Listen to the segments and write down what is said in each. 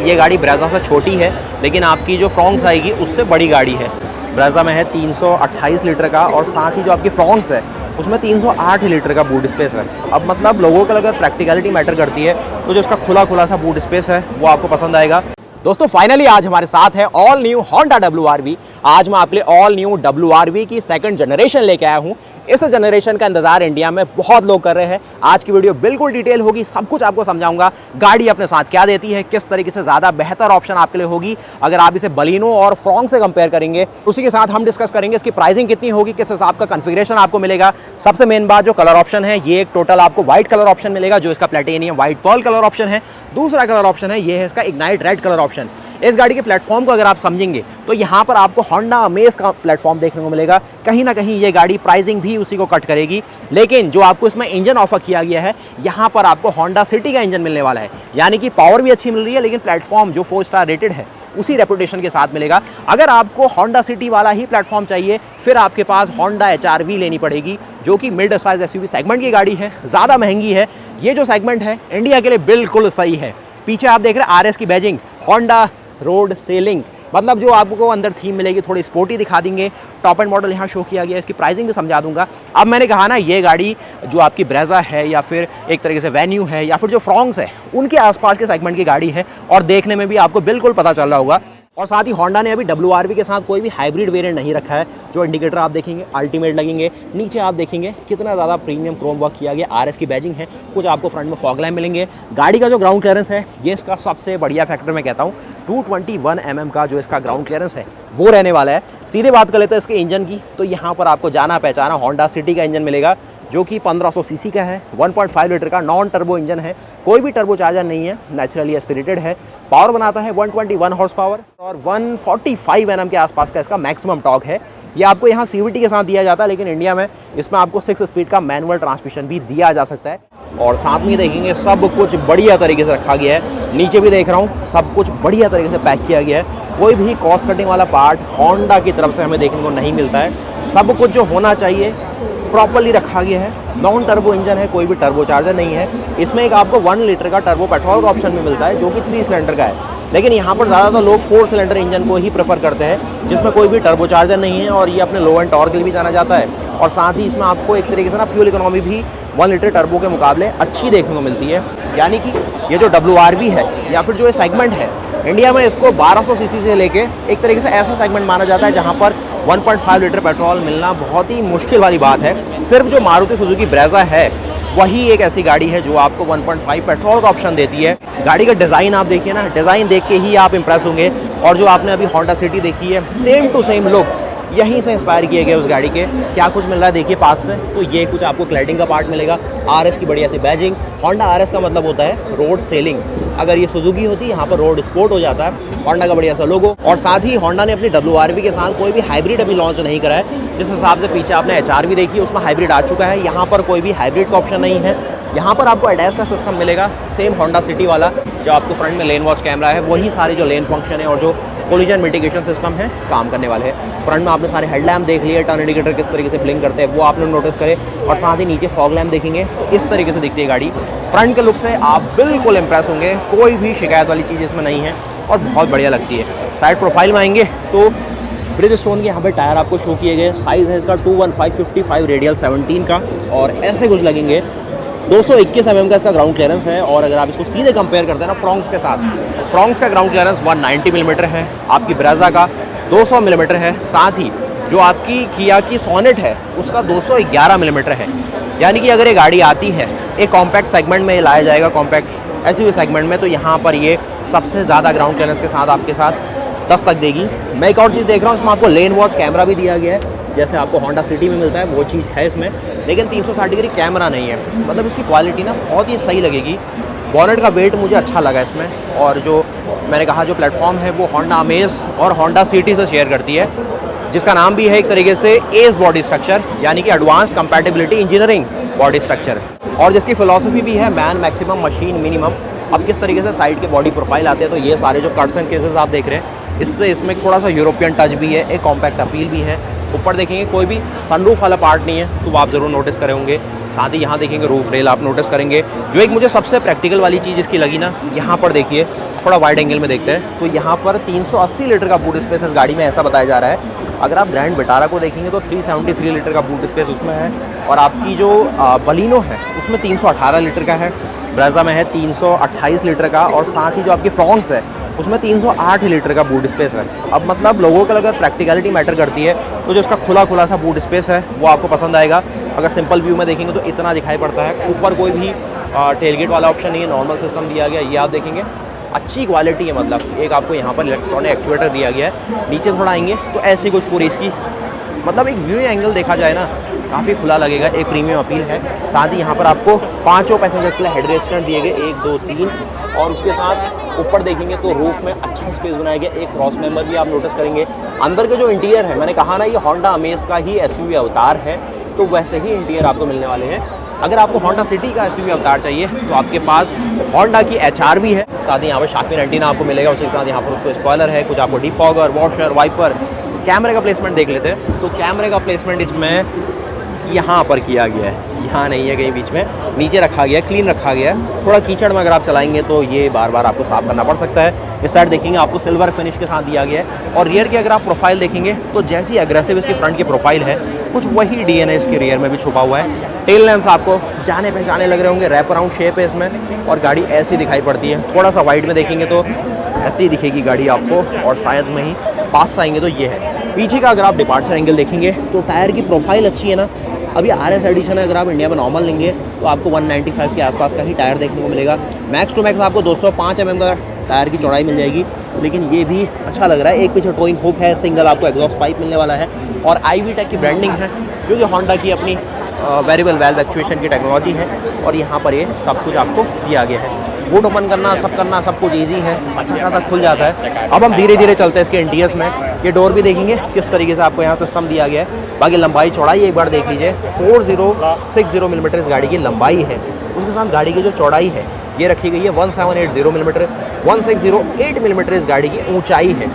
ये गाड़ी ब्रेज़ा से छोटी है, लेकिन आपकी जो फ्रॉन्क्स आएगी उससे बड़ी गाड़ी है। ब्रेज़ा में है 328 लीटर का, और साथ ही जो आपकी फ्रॉन्क्स है उसमें 308 लीटर का बूट स्पेस है। अब मतलब लोगों को अगर प्रैक्टिकलिटी मैटर करती है तो जो उसका खुला सा बूट स्पेस है वो आपको पसंद आएगा। दोस्तों फाइनली आज हमारे साथ है ऑल न्यू होंडा WRV। आज मैं आपके लिए ऑल न्यू WRV की सेकंड जनरेशन लेके आया हूं। इस जनरेशन का इंतजार इंडिया में बहुत लोग कर रहे हैं। आज की वीडियो बिल्कुल डिटेल होगी, सब कुछ आपको समझाऊंगा। गाड़ी अपने साथ क्या देती है, किस तरीके से ज़्यादा बेहतर ऑप्शन आपके लिए होगी अगर आप इसे बलिनो और फ्रॉन्क से कंपेयर करेंगे। उसी के साथ हम डिस्कस करेंगे इसकी प्राइसिंग कितनी होगी, किस हिसाब का कन्फिग्रेशन आपको मिलेगा। सबसे मेन बात जो कलर ऑप्शन है, ये एक टोटल आपको व्हाइट कलर ऑप्शन मिलेगा जो इसका platinum white pearl colour option है। दूसरा कलर ऑप्शन है ये है इसका इग्नाइट रेड कलर ऑप्शन। इस गाड़ी के प्लेटफॉर्म को अगर आप समझेंगे तो यहाँ पर आपको होंडा अमेज का प्लेटफॉर्म देखने को मिलेगा। कहीं ना कहीं ये गाड़ी प्राइसिंग भी उसी को कट करेगी, लेकिन जो आपको इसमें इंजन ऑफर किया गया है यहाँ पर आपको होंडा सिटी का इंजन मिलने वाला है। यानी कि पावर भी अच्छी मिल रही है, लेकिन प्लेटफॉर्म जो 4 स्टार रेटेड है उसी रेपुटेशन के साथ मिलेगा। अगर आपको होंडा सिटी वाला ही प्लेटफॉर्म चाहिए फिर आपके पास होंडा HRV लेनी पड़ेगी, जो कि मिड साइज SUV सेगमेंट की गाड़ी है, ज़्यादा महंगी है। ये जो सेगमेंट है इंडिया के लिए बिल्कुल सही है। पीछे आप देख रहे हैं RS की बैजिंग, होंडा रोड सेलिंग, मतलब जो आपको अंदर थीम मिलेगी थोड़ी स्पोर्टी दिखा देंगे। टॉप एंड मॉडल यहाँ शो किया गया है, इसकी प्राइसिंग भी समझा दूंगा। अब मैंने कहा ना ये गाड़ी जो आपकी ब्रेज़ा है या फिर एक तरीके से वेन्यू है या फिर जो फ्रॉन्क्स है उनके आसपास के सेगमेंट की गाड़ी है, और देखने में भी आपको बिल्कुल पता चल रहा होगा। और साथ ही होंडा ने अभी WRV के साथ कोई भी हाइब्रिड वेरिएंट नहीं रखा है। जो इंडिकेटर आप देखेंगे अल्टीमेट लगेंगे, नीचे आप देखेंगे कितना ज़्यादा प्रीमियम क्रोम वर्क किया गया, RS की बैजिंग है, कुछ आपको फ्रंट में फॉग लैम्प मिलेंगे। गाड़ी का जो ग्राउंड क्लियरेंस है ये इसका सबसे बढ़िया फैक्टर मैं कहता हूँ। 221 mm का जो इसका ग्राउंड क्लियरेंस है वो रहने वाला है। सीधे बात कर लेते हैं इसके इंजन की, तो यहाँ पर आपको जाना पहचाना होंडा सिटी का इंजन मिलेगा जो कि 1500 सीसी का है। 1.5 लीटर का नॉन टर्बो इंजन है, कोई भी टर्बो चार्जर नहीं है, नेचुरली एस्पिरेटेड है। पावर बनाता है 121 हॉर्स पावर और 145 Nm के आसपास का इसका मैक्सिमम टॉर्क है। ये आपको यहाँ CVT के साथ दिया जाता है, लेकिन इंडिया में इसमें आपको 6 स्पीड का मैनुअल ट्रांसमिशन भी दिया जा सकता है। और साथ में देखेंगे सब कुछ बढ़िया तरीके से रखा गया है। नीचे भी देख रहा हूँ सब कुछ बढ़िया तरीके से पैक किया गया है। कोई भी कॉस्ट कटिंग वाला पार्ट होंडा की तरफ से हमें देखने को नहीं मिलता है। सब कुछ जो होना चाहिए प्रॉपर्ली रखा गया है। नॉन टर्बो इंजन है, कोई भी टर्बो चार्जर नहीं है। इसमें एक आपको 1 लीटर का टर्बो पेट्रोल का ऑप्शन भी मिलता है जो कि 3 सिलेंडर का है, लेकिन यहाँ पर ज़्यादातर लोग 4 सिलेंडर इंजन को ही प्रेफर करते हैं जिसमें कोई भी टर्बो चार्जर नहीं है, और ये अपने लो एंड टॉर्क के लिए भी जाना जाता है। और साथ ही इसमें आपको एक तरीके से ना फ्यूल इकोनॉमी भी 1 लीटर टर्बो के मुकाबले अच्छी देखने को मिलती है। यानी कि ये जो WRV है या फिर जो ये सेगमेंट है इंडिया में, इसको 1200 सीसी से लेके एक तरीके से ऐसा सेगमेंट माना जाता है जहाँ पर 1.5 लीटर पेट्रोल मिलना बहुत ही मुश्किल वाली बात है। सिर्फ जो मारुति सुजुकी ब्रेज़ा है वही एक ऐसी गाड़ी है जो आपको 1.5 पेट्रोल का ऑप्शन देती है। गाड़ी का डिज़ाइन आप देखिए ना, डिज़ाइन देख के ही आप इंप्रेस होंगे। और जो आपने अभी होंडा सिटी देखी है सेम टू सेम लुक यहीं से इंस्पायर किए गए उस गाड़ी के। क्या कुछ मिल रहा है देखिए पास से, तो ये कुछ आपको क्लैडिंग का पार्ट मिलेगा। RS की बढ़िया सी बैजिंग, होंडा RS का मतलब होता है रोड सेलिंग। अगर ये सुजुकी होती यहाँ पर रोड स्पोर्ट हो जाता है। होंडा का बढ़िया सा लोगो, और साथ ही होंडा ने अपनी WRV के साथ कोई भी हाइब्रिड अभी लॉन्च नहीं करा है। जिस हिसाब से पीछे आपने HRV देखी उसमें हाइब्रिड आ चुका है, यहाँ पर कोई भी हाइब्रिड का ऑप्शन नहीं है। यहाँ पर आपको ADAS का सिस्टम मिलेगा सेम होंडा सिटी वाला। जो आपको फ्रंट में लेन वॉच कैमरा है, वही सारे जो लेन फंक्शन है और जो कोलिजन मिटिगेशन सिस्टम है काम करने वाले हैं। फ्रंट में आपने सारे हेडलैम्प देख लिए, टर्न इंडिकेटर किस तरीके से ब्लिंक करते हैं वो आपने नोटिस करे, और साथ ही नीचे फॉग लैम्प देखेंगे तो इस तरीके से दिखती है गाड़ी। फ्रंट के लुक से आप बिल्कुल इंप्रेस होंगे, कोई भी शिकायत वाली चीज़ इसमें नहीं है और बहुत बढ़िया लगती है। साइड प्रोफाइल में आएंगे तो ब्रिजस्टोन के यहाँ पे टायर आपको शो किए गए। साइज़ है इसका 215/55 रेडियल 17 का, और ऐसे कुछ लगेंगे। 221 mm का इसका ग्राउंड क्लियरेंस है। और अगर आप इसको सीधे कंपेयर करते हैं ना फ्रॉन्क्स के साथ, फ्रॉन्क्स का ग्राउंड क्लियरेंस 190 mm है, आपकी ब्रेज़ा का 200 mm है। साथ ही जो आपकी किया की सोनेट है उसका 211 mm है। यानी कि अगर ये गाड़ी आती है एक कॉम्पैक्ट सेगमेंट में लाया जाएगा, कॉम्पैक्ट SUV सेगमेंट में, तो यहाँ पर ये सबसे ज़्यादा ग्राउंड क्लियरेंस के साथ आपके साथ दस्तक देगी। मैं एक और चीज़ देख रहा हूँ, इसमें आपको लेन वॉच कैमरा भी दिया गया है जैसे आपको होंडा सिटी में मिलता है, वो चीज़ है इसमें, लेकिन 360 डिग्री कैमरा नहीं है। मतलब इसकी क्वालिटी ना बहुत ही सही लगेगी। बॉनेट का वेट मुझे अच्छा लगा इसमें, और जो मैंने कहा जो प्लेटफॉर्म है वो होंडा अमेज और होंडा सिटी से शेयर करती है, जिसका नाम भी है एक तरीके से एस बॉडी स्ट्रक्चर, यानी कि advance compatibility engineering body structure, और जिसकी फिलॉसफी भी है मैन मैक्सिमम मशीन मिनिमम। अब किस तरीके से साइड के बॉडी प्रोफाइल आते हैं, तो ये सारे जो कट्स एंड केसेस आप देख रहे हैं, इससे इसमें थोड़ा सा यूरोपियन टच भी है, एक कॉम्पैक्ट अपील भी है। ऊपर देखेंगे कोई भी सनरूफ वाला पार्ट नहीं है, तो वो आप ज़रूर नोटिस करे होंगे। साथ ही यहाँ देखेंगे रूफ रेल आप नोटिस करेंगे। जो एक मुझे सबसे प्रैक्टिकल वाली चीज़ इसकी लगी ना, यहाँ पर देखिए, थोड़ा वाइड एंगल में देखते हैं तो यहाँ पर 380 लीटर का बूट स्पेस इस गाड़ी में ऐसा बताया जा रहा है। अगर आप ग्रैंड विटारा को देखेंगे तो 373 लीटर का बूट स्पेस उसमें है, और आपकी जो बलिनो है उसमें 318 लीटर का है। ब्रेज़ा में है 328 लीटर का, और साथ ही जो आपकी फ्रॉन्क्स है उसमें 308 लीटर का बूट स्पेस है। अब मतलब लोगों को अगर प्रैक्टिकलिटी मैटर करती है तो जो उसका खुला सा बूट स्पेस है वो आपको पसंद आएगा। अगर सिंपल व्यू में देखेंगे तो इतना दिखाई पड़ता है। ऊपर कोई भी टेलगेट वाला ऑप्शन नहीं है, नॉर्मल सिस्टम दिया गया, ये आप देखेंगे अच्छी क्वालिटी है। मतलब एक आपको यहाँ पर इलेक्ट्रॉनिक एक्चुएटर दिया गया है। नीचे थोड़ा आएंगे तो ऐसी कुछ पूरी इसकी मतलब एक व्यू एंगल देखा जाए ना, काफ़ी खुला लगेगा, एक प्रीमियम अपील है। साथ ही यहाँ पर आपको 5 पैसेंजर्स के लिए हेड रेस्टर दिए गए, 1 2 3, और उसके साथ ऊपर देखेंगे तो रूफ में अच्छा स्पेस बनाया गया। एक क्रॉस मेंबर भी आप नोटिस करेंगे। अंदर के जो इंटीरियर है, मैंने कहा ना ये होंडा अमेज का ही एसयूवी अवतार है, तो वैसे ही इंटीरियर आपको मिलने वाले हैं। अगर आपको होंडा सिटी का एसयूवी अवतार चाहिए तो आपके पास होंडा की HR भी है। साथ ही यहाँ पर शार्क फिन एंटीना आपको मिलेगा, उसके साथ यहाँ पर स्पॉइलर है, कुछ आपको डिफॉगर, वॉशर, वाइपर। कैमरे का प्लेसमेंट देख लेते हैं तो कैमरे का प्लेसमेंट इसमें यहाँ पर किया गया है, यहाँ नहीं है कहीं बीच में, नीचे रखा गया है, क्लीन रखा गया है। थोड़ा कीचड़ में अगर आप चलाएंगे तो ये बार बार आपको साफ करना पड़ सकता है। इस साइड देखेंगे आपको सिल्वर फिनिश के साथ दिया गया है। और रियर की अगर आप प्रोफाइल देखेंगे तो जैसी एग्रेसिव इसकी फ्रंट की प्रोफाइल है, कुछ वही DNA इसके रियर में भी छुपा हुआ है। टेल लैंप्स आपको जाने पहचाने लग रहे होंगे, रैप अराउंड शेप है इसमें, और गाड़ी ऐसी दिखाई पड़ती है। थोड़ा सा वाइड में देखेंगे तो ऐसी ही दिखेगी गाड़ी आपको, और शायद में ही पास आएंगे तो ये है। पीछे का अगर आप डिपार्चर एंगल देखेंगे तो टायर की प्रोफाइल अच्छी है ना। अभी RS एडिशन है, अगर आप इंडिया में नॉर्मल लेंगे तो आपको 195 के आसपास का ही टायर देखने को मिलेगा। मैक्स टू मैक्स आपको 205 mm का टायर की चौड़ाई मिल जाएगी, लेकिन ये भी अच्छा लग रहा है। एक पीछे टोइंग हुक है, सिंगल आपको एग्जॉस्ट पाइप मिलने वाला है, और IVTEC की ब्रांडिंग है, जो कि होंडा की अपनी वेरिएबल वाल्व एक्चुएशन की टेक्नोलॉजी है। और यहाँ पर ये सब कुछ आपको दिया गया है। बूट ओपन करना सब कुछ ईजी है, अच्छा खासा खुल जाता है। अब हम धीरे धीरे चलते हैं इसके इंटीरियर्स में। ये डोर भी देखेंगे किस तरीके से आपको यहाँ सिस्टम दिया गया है। बाकी लंबाई चौड़ाई एक बार देख लीजिए, 4060 मिलीमीटर इस गाड़ी की लंबाई है। उसके साथ गाड़ी की जो चौड़ाई है ये रखी गई है 1780 मिलीमीटर, 1608 मिलीमीटर इस गाड़ी की ऊंचाई है।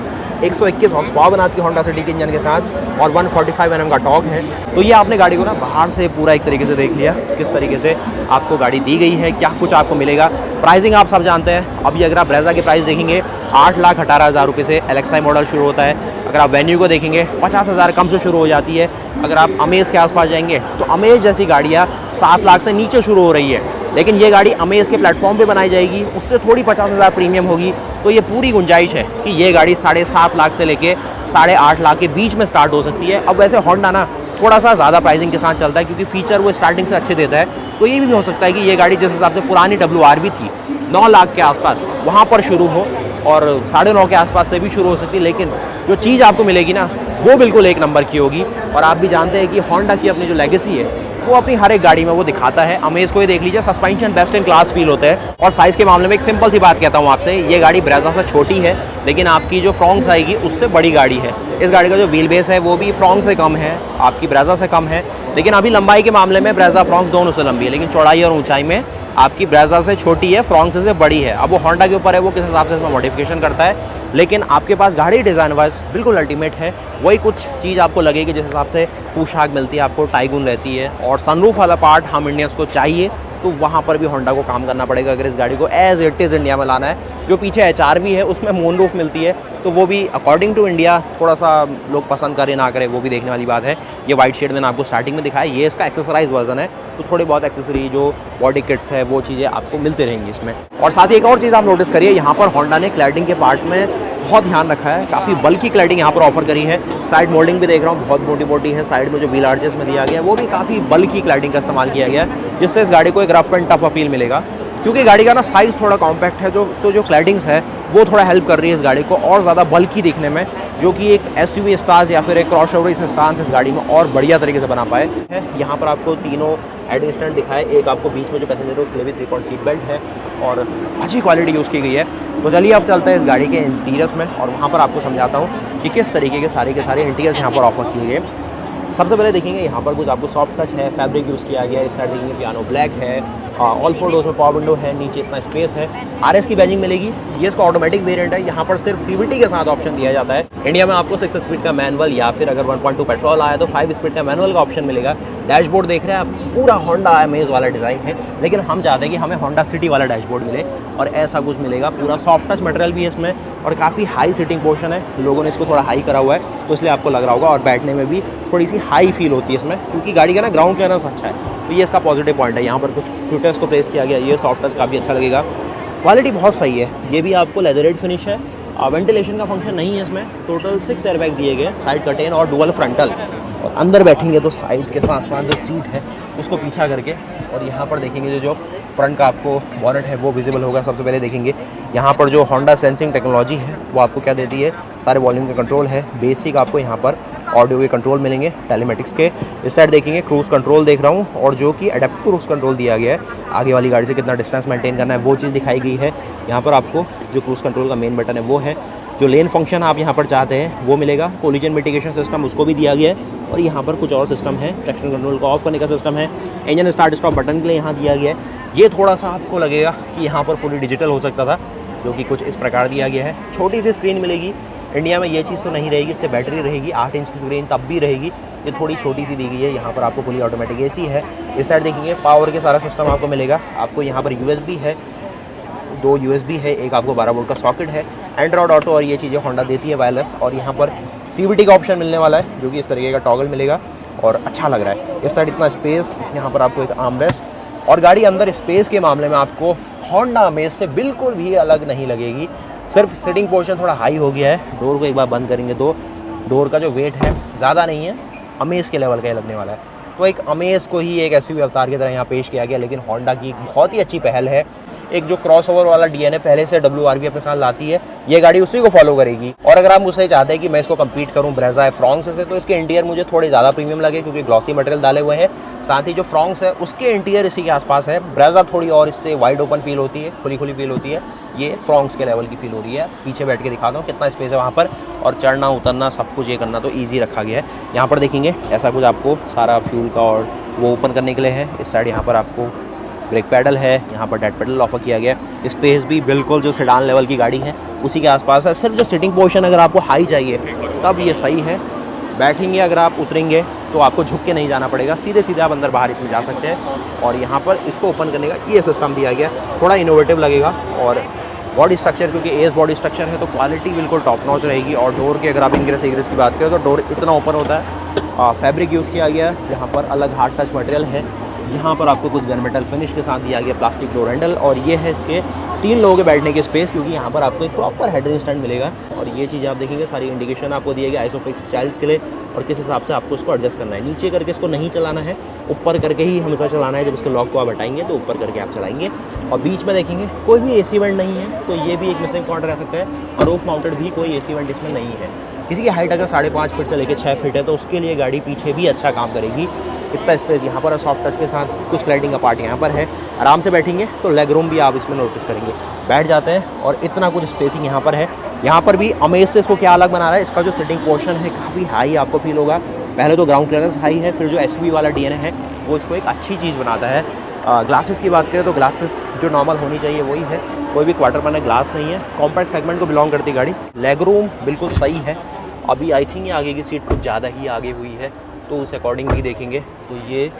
121 हॉर्स पावर बनाती है होंडा सिटी के इंजन के साथ, और 145 Nm का टॉर्क है। तो ये आपने गाड़ी को ना बाहर से पूरा एक तरीके से देख लिया, किस तरीके से आपको गाड़ी दी गई है, क्या कुछ आपको मिलेगा। प्राइसिंग आप सब जानते हैं। अभी अगर आप ब्रेज़ा के प्राइस देखेंगे 8,18,000 रुपये से LXI मॉडल शुरू होता है। अगर आप वेन्यू को देखेंगे 50,000 कम से शुरू हो जाती है। अगर आप अमेज के आसपास जाएंगे तो अमेज जैसी गाड़ियाँ 7 लाख से नीचे शुरू हो रही है, लेकिन ये गाड़ी अमेज के प्लेटफॉर्म पे बनाई जाएगी, उससे थोड़ी 50,000 प्रीमियम होगी। तो ये पूरी गुंजाइश है कि ये गाड़ी 7.5 लाख से लेके 8.5 लाख के बीच में स्टार्ट हो सकती है। अब वैसे होंडा ना थोड़ा सा ज़्यादा प्राइसिंग के साथ चलता है, क्योंकि फीचर वो स्टार्टिंग से अच्छे देता है। तो ये भी हो सकता है कि ये गाड़ी जिस हिसाब से पुरानी WRV थी 9 लाख के आसपास, वहाँ पर शुरू हो, और 9.5 के आसपास से भी शुरू हो सकती है। लेकिन जो चीज़ आपको मिलेगी ना वो बिल्कुल एक नंबर की होगी। और आप भी जानते हैं कि होंडा की अपनी जो लेगेसी है वो अपनी हर एक गाड़ी में वो दिखाता है। अमेज को ही देख लीजिए, suspension best in class feel होता है। और साइज़ के मामले में एक सिंपल सी बात कहता हूँ आपसे, ये गाड़ी ब्रेज़ा से छोटी है, लेकिन आपकी जो फ्रॉन्क्स आएगी उससे बड़ी गाड़ी है। इस गाड़ी का जो व्हील बेस है वो भी फ्रॉन्क्स से कम है, आपकी ब्रेज़ा से कम है। लेकिन अभी लंबाई के मामले में ब्रेज़ा फ्रॉन्क्स दोनों से लंबी है, लेकिन चौड़ाई और ऊंचाई में आपकी ब्रेज़ा से छोटी है, फ्रॉन्क्स से बड़ी है। अब वो होंडा के ऊपर है वो किस हिसाब से इसमें मॉडिफिकेशन करता है, लेकिन आपके पास गाड़ी डिज़ाइन वाइज बिल्कुल अल्टीमेट है। वही कुछ चीज़ आपको लगेगी जिस हिसाब से पोशाक मिलती है आपको, टाइगून रहती है, और सनरूफ वाला पार्ट हम इंडियंस को चाहिए, तो वहाँ पर भी होंडा को काम करना पड़ेगा अगर इस गाड़ी को एज इट इज़ इंडिया में लाना है। जो पीछे HRV है उसमें मून रूफ मिलती है, तो वो भी अकॉर्डिंग टू इंडिया थोड़ा सा लोग पसंद करें ना करें वो भी देखने वाली बात है। ये वाइट शेड मैंने आपको स्टार्टिंग में दिखाया, ये इसका एक्सेसराइज वर्जन है, तो थोड़ी बहुत एक्सेसरी जो बॉडी किट्स है वो चीज़ें आपको मिलती रहेंगी इसमें। और साथ ही एक और चीज़ आप नोटिस करिए, यहाँ पर होंडा ने क्लैडिंग के पार्ट में बहुत ध्यान रखा है, काफ़ी बल्कि क्लैडिंग यहाँ पर ऑफर करी है। साइड मोल्डिंग भी देख रहा हूँ बहुत मोटी मोटी है, साइड में जो व्हील आर्चेस में दिया गया है वो भी काफ़ी बल्कि क्लैडिंग का इस्तेमाल किया गया है, जिससे इस गाड़ी को एक रफ एंड टफ अपील मिलेगा। क्योंकि गाड़ी का ना साइज़ थोड़ा कॉम्पैक्ट है, जो क्लैडिंग्स है वो थोड़ा हेल्प कर रही है इस गाड़ी को और ज़्यादा बल्कि दिखने में, जो कि एक SUV स्टार्स या फिर एक क्रॉसओवर स्टांस इस गाड़ी में और बढ़िया तरीके से बना पाए है। यहाँ पर आपको तीनों हेड स्टैंड दिखाए, एक आपको बीच में जो पैसेंजर है उसके लिए भी 3-point सीट बेल्ट है, और अच्छी क्वालिटी यूज़ की गई है। तो चलिए अब चलते हैं इस गाड़ी के इंटीरियर्स में, और वहाँ पर आपको समझाता हूँ कि किस तरीके के सारे इंटीरियर्स यहाँ पर ऑफर किए गए। सबसे पहले देखेंगे यहाँ पर कुछ आपको सॉफ्ट टच है, फैब्रिक यूज़ किया गया है। इस साइड देखेंगे पियानो ब्लैक है, ऑल फोर डोर्स में पावर विंडो है, नीचे इतना स्पेस है। आरएस की बैजिंग मिलेगी। ये इसका ऑटोमेटिक वेरिएंट है, यहाँ पर सिर्फ सीवीटी के साथ ऑप्शन दिया जाता है। इंडिया में आपको 6 स्पीड का मैनुअल या फिर अगर 1.2 पेट्रोल आया तो 5 स्पीड का मैनुअल का ऑप्शन मिलेगा। डैशबोर्ड देख रहे हैं आप, पूरा होंडा अमेज वाला डिज़ाइन है, लेकिन हम चाहते हैं कि हमें होंडा सिटी वाला डैशबोर्ड मिले और ऐसा कुछ मिलेगा। पूरा सॉफ्ट टच मटेरियल भी है इसमें और काफ़ी हाई सीटिंग पोर्शन है। लोगों ने इसको थोड़ा हाई करा हुआ है तो इसलिए आपको लग रहा होगा, और बैठने में भी थोड़ी सी हाई फील होती है इसमें, क्योंकि गाड़ी का ना ग्राउंड क्लियरेंस अच्छा है। तो ये इसका पॉजिटिव पॉइंट है। यहाँ पर कुछ ट्विटर्स को प्लेस किया गया, ये सॉफ्ट टच काफ़ी अच्छा लगेगा। क्वालिटी बहुत सही है। ये भी आपको लेदरेट फिनिश है। वेंटिलेशन का फंक्शन नहीं है इसमें। टोटल 6 एयरबैग दिए गए, साइड कर्टेन और डुअल फ्रंटल। और अंदर बैठेंगे तो साइड के साथ साथ जो सीट है उसको पीछा करके, और यहाँ पर देखेंगे जो फ्रंट का आपको बॉनेट है वो विजिबल होगा। सबसे पहले देखेंगे यहाँ पर जो होंडा सेंसिंग टेक्नोलॉजी है वो आपको क्या देती है, सारे वॉल्यूम का कंट्रोल है। बेसिक आपको यहाँ पर ऑडियो के कंट्रोल मिलेंगे टेलीमेटिक्स के। इस साइड देखेंगे क्रूज़ कंट्रोल देख रहा हूँ, और जो कि एडेप्टिव क्रूज़ कंट्रोल दिया गया है। आगे वाली गाड़ी से कितना डिस्टेंस मेंटेन करना है वो चीज़ दिखाई गई है। यहाँ पर आपको जो क्रूज़ कंट्रोल का मेन बटन है वो है। जो लेन फंक्शन आप यहाँ पर चाहते हैं वो मिलेगा। कोलिजन मिटिगेशन सिस्टम उसको भी दिया गया है, और यहाँ पर कुछ और सिस्टम है। ट्रैक्शन कंट्रोल को ऑफ करने का सिस्टम है। इंजन स्टार्ट स्टॉप बटन के लिए यहाँ दिया गया है। ये थोड़ा सा आपको लगेगा कि यहाँ पर फुली डिजिटल हो सकता था, जो कि कुछ इस प्रकार दिया गया है। छोटी सी स्क्रीन मिलेगी। इंडिया में ये चीज़ तो नहीं रहेगी, इससे बैटरी रहेगी। 8 इंच की स्क्रीन तब भी रहेगी, ये थोड़ी छोटी सी दी गई है। यहाँ पर आपको फुली ऑटोमेटिक एसी है। इस साइड देखेंगे पावर के सारा सिस्टम आपको मिलेगा। आपको यहाँ पर USB है, 2 USB है, एक आपको 12 वोल्ट का सॉकेट है। एंड्रॉयड ऑटो और ये चीज़ें होंडा देती है वायरलेस। और यहाँ पर CVT का ऑप्शन मिलने वाला है, जो कि इस तरीके का टॉगल मिलेगा और अच्छा लग रहा है। इस साइड इतना स्पेस, यहाँ पर आपको एक आर्मरेस्ट, और गाड़ी अंदर स्पेस के मामले में आपको होंडा अमेज से बिल्कुल भी अलग नहीं लगेगी। सिर्फ सिटिंग पोर्शन थोड़ा हाई हो गया है। डोर को एक बार बंद करेंगे तो डोर का जो वेट है ज़्यादा नहीं है, अमेज के लेवल का ही लगने वाला है। तो एक अमेज को ही एक SUV अवतार की तरह यहाँ पेश किया गया, लेकिन होंडा की बहुत ही अच्छी पहल है। एक जो क्रॉसओवर वाला DNA पहले से WRV अपने साथ लाती है, ये गाड़ी उसी को फॉलो करेगी। और अगर आप मुझसे चाहते हैं कि मैं इसको कम्पीट करूँ ब्रेजा फ्रॉन्क्स से, तो इसके इंटीरियर मुझे थोड़े ज़्यादा प्रीमियम लगे, क्योंकि ग्लॉसी मटेरियल डाले हुए हैं। साथ ही जो फ्रॉन्क्स है उसके इंटीरियर इसी के आसपास है। ब्रेजा थोड़ी और इससे वाइड ओपन फील होती है, खुली खुली फील होती है। ये फ्रॉन्क्स के लेवल की फील हो रही है। पीछे बैठ के दिखाता हूँ कितना स्पेस है वहाँ पर, और चढ़ना उतरना सब कुछ ये करना तो ईजी रखा गया है। यहाँ पर देखेंगे ऐसा कुछ आपको सारा फ्यूल का और वो ओपन करने के लिए है। इस साइड यहाँ पर आपको ब्रेक पैडल है, यहाँ पर डेड पैडल ऑफर किया गया है। स्पेस भी बिल्कुल जो सेडान लेवल की गाड़ी है उसी के आसपास है। सिर्फ जो सिटिंग पोर्शन अगर आपको हाई चाहिए तब ये सही है। बैठेंगे अगर आप उतरेंगे तो आपको झुक के नहीं जाना पड़ेगा, सीधे सीधे आप अंदर बाहर इसमें जा सकते हैं। और यहाँ पर इसको ओपन करने का ये सिस्टम दिया गया, थोड़ा इनोवेटिव लगेगा। और बॉडी स्ट्रक्चर, क्योंकि एस बॉडी स्ट्रक्चर है तो क्वालिटी बिल्कुल टॉप नॉच रहेगी। और डोर के अगर आप इंग्रेस एग्रेस की बात करें तो डोर इतना ओपन होता है। फैब्रिक यूज़ किया गया है, यहाँ पर अलग हार्ड टच मटेरियल है। यहाँ पर आपको कुछ गन मेटल फिनिश के साथ दिया गया प्लास्टिक डोर हैंडल, और ये है इसके 3 लोगों के बैठने की स्पेस, क्योंकि यहाँ पर आपको एक प्रॉपर हेडरिंग स्टैंड मिलेगा। और ये चीज़ आप देखेंगे सारी इंडिकेशन आपको दिए गए आइसोफिक्स स्टाइल्स के लिए, और किस हिसाब से आपको इसको एडजस्ट करना है। नीचे करके इसको नहीं चलाना है, ऊपर करके ही हमेशा चलाना है। जब इसके लॉक को आप हटाएंगे तो ऊपर करके आप चलाएंगे। और बीच में देखेंगे कोई भी AC वेंट नहीं है, तो ये भी एक मिसिंग पॉइंट रह सकता है। और रूफ माउंटेड भी कोई AC वेंट इसमें नहीं है। किसी की हाइट अगर 5.5 फीट से लेकर 6 फीट है तो उसके लिए गाड़ी पीछे भी अच्छा काम करेगी। इतना स्पेस यहाँ पर है सॉफ्ट टच के साथ। कुछ स्लाइडिंग का पार्ट यहाँ पर है। आराम से बैठेंगे तो लेग रूम भी आप इसमें नोटिस करेंगे। बैठ जाते हैं और इतना कुछ स्पेसिंग यहाँ पर है। यहाँ पर भी अमेज से इसको क्या अलग बना रहा है, इसका जो सिटिंग पोर्शन है काफ़ी हाई आपको फील होगा। पहले तो ग्राउंड क्लियरेंस हाई है, फिर जो SUV वाला DNA है वो इसको एक अच्छी चीज़ बनाता है। ग्लासेस की बात करें तो ग्लासेस जो नॉर्मल होनी चाहिए वही है, कोई भी क्वार्टर पैनल ग्लास नहीं है। कॉम्पैक्ट सेगमेंट को बिलोंग करती गाड़ी। लेग रूम बिल्कुल सही है। अभी आई थिंक ये आगे की सीट कुछ ज़्यादा ही आगे हुई है, तो उस अकॉर्डिंग भी देखेंगे तो ये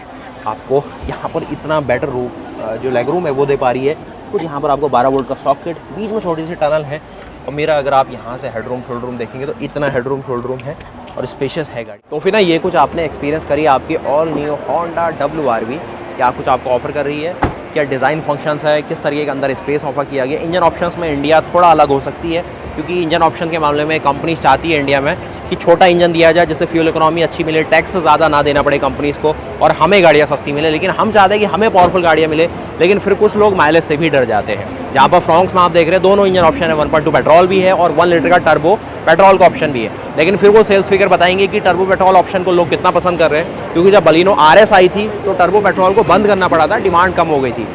आपको यहाँ पर इतना बेटर रूम जो लेग रूम है वो दे पा रही है। कुछ यहाँ पर आपको 12 वोल्ट का सॉकेट, बीच में छोटी सी टनल है। और मेरा अगर आप यहाँ से हेडरूम शोल्डर रूम देखेंगे तो इतना हेडरूम शोल्डर रूम है और स्पेशियस है गाड़ी। तो फिर ना ये कुछ आपने एक्सपीरियंस करी आपकी ऑल न्यू होंडा WRV। क्या कुछ आपको ऑफर कर रही है, क्या डिज़ाइन फंक्शंस है, किस तरीके के अंदर स्पेस ऑफर किया गया। इंजन ऑप्शंस में इंडिया थोड़ा अलग हो सकती है, क्योंकि इंजन ऑप्शन के मामले में कंपनी चाहती है इंडिया में कि छोटा इंजन दिया जाए जिससे फ्यूल इकोनॉमी अच्छी मिले, टैक्स ज़्यादा ना देना पड़े कंपनीज़ को, और हमें गाड़ियाँ सस्ती मिले। लेकिन हम चाहते हैं कि हमें पावरफुल गाड़ियाँ मिले, लेकिन फिर कुछ लोग माइलेज से भी डर जाते हैं। जहाँ पर फ्रॉन्क्स में आप देख रहे हैं दोनों इंजन ऑप्शन है, 1.2 पेट्रोल भी है और 1 लीटर का टर्बो पेट्रोल का ऑप्शन भी है। लेकिन फिर वो सेल्स फिगर बताएंगे कि टर्बो पेट्रोल ऑप्शन को लोग कितना पसंद कर रहे हैं, क्योंकि जब बलिनो RS आई थी तो टर्बो पेट्रोल को बंद करना पड़ा था, डिमांड कम हो गई थी।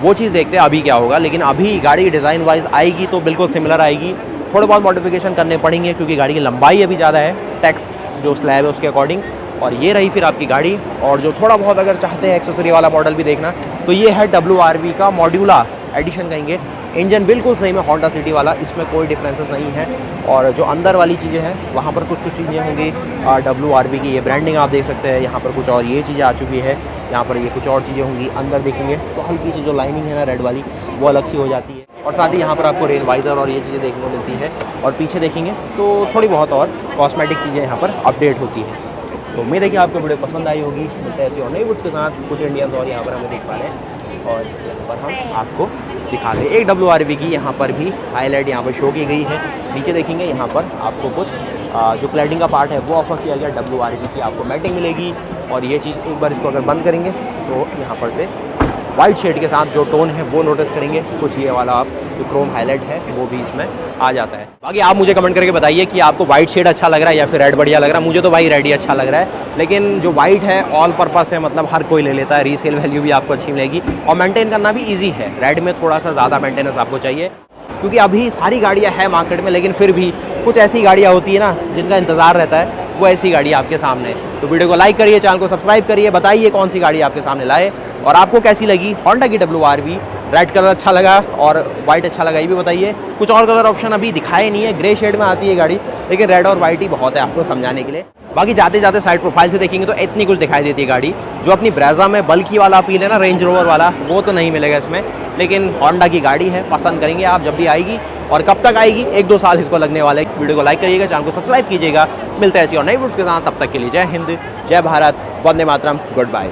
वो चीज़ देखते हैं अभी क्या होगा। लेकिन अभी गाड़ी डिज़ाइन वाइज आएगी तो बिल्कुल सिमिलर आएगी। थोड़े बहुत मॉडिफिकेशन करने पड़ेंगे, क्योंकि गाड़ी की लंबाई अभी ज़्यादा है, टैक्स जो स्लैब है उसके अकॉर्डिंग। और ये रही फिर आपकी गाड़ी। और जो थोड़ा बहुत अगर चाहते हैं एक्सेसरी वाला मॉडल भी देखना, तो ये है WRV का मॉड्यूला एडिशन कहेंगे। इंजन बिल्कुल सही में होंडा सिटी वाला, इसमें कोई डिफरेंसेस नहीं है। और जो अंदर वाली चीज़ें हैं वहाँ पर कुछ चीज़ें होंगी WRV की, ये ब्रांडिंग आप देख सकते हैं। यहाँ पर कुछ और ये चीज़ें आ चुकी है, यहाँ पर ये कुछ और चीज़ें होंगी। अंदर देखेंगे तो हल्की सी जो लाइनिंग है ना रेड वाली, वो अलग सी हो जाती है। और साथ ही यहाँ पर आपको रेन वाइज़र और ये चीज़ें देखने को मिलती है। और पीछे देखेंगे तो थोड़ी बहुत और कॉस्मेटिक चीज़ें यहाँ पर अपडेट होती है। तो उम्मीद है कि आपको वीडियो पसंद आई होगी। मिलते हैं ऐसी और नई वुड्स के साथ। कुछ इंडियंस और यहाँ पर हमें देख पा रहे हैं और यहाँ पर हम आपको दिखा दें एक WRV की यहाँ पर भी हाईलाइट यहाँ पर शो की गई है। नीचे देखेंगे यहाँ पर आपको कुछ जो क्लैडिंग का पार्ट है वो ऑफर किया गया। WRV की आपको मैटिंग मिलेगी। और ये चीज़ एक बार इसको अगर बंद करेंगे तो यहाँ पर से वाइट शेड के साथ जो टोन है वो नोटिस करेंगे। कुछ ये वाला आप जो क्रोम हाईलाइट है वो भी इसमें आ जाता है। बाकी आप मुझे कमेंट करके बताइए कि आपको वाइट शेड अच्छा लग रहा है या फिर रेड बढ़िया लग रहा है। मुझे तो भाई रेड ही अच्छा लग रहा है, लेकिन जो वाइट है ऑल पर्पस है, मतलब हर कोई ले लेता है। रीसेल वैल्यू भी आपको अच्छी मिलेगी और मेंटेन करना भी ईजी है। रेड में थोड़ा सा ज़्यादा मेंटेनेंस आपको चाहिए, क्योंकि अभी सारी गाड़ियाँ हैं मार्केट में, लेकिन फिर भी कुछ ऐसी गाड़ियाँ होती है ना जिनका इंतज़ार रहता है, वो ऐसी गाड़ी आपके सामने। तो वीडियो को लाइक करिए, चैनल को सब्सक्राइब करिए, बताइए कौन सी गाड़ी आपके सामने लाए और आपको कैसी लगी होंडा की WRV। रेड कलर अच्छा लगा और वाइट अच्छा लगा, ये भी बताइए। कुछ और कलर ऑप्शन अभी दिखाए नहीं है, ग्रे शेड में आती है गाड़ी, लेकिन रेड और वाइट ही बहुत है आपको समझाने के लिए। बाकी जाते जाते साइड प्रोफाइल से देखेंगे तो इतनी कुछ दिखाई देती है गाड़ी। जो अपनी ब्रेजा में बल्कि वाला अपील है ना, रेंज रोवर वाला, वो तो नहीं मिलेगा इसमें, लेकिन होंडा की गाड़ी है, पसंद करेंगे आप जब भी आएगी। और कब तक आएगी, 1-2 साल इसको लगने वाले। वीडियो को लाइक करिएगा, चैनल को सब्सक्राइब कीजिएगा। मिलते हैं ऐसी और नई वीडियोस के साथ, तब तक के लिए जय हिंद, जय भारत, वंदे मातरम, गुड बाय।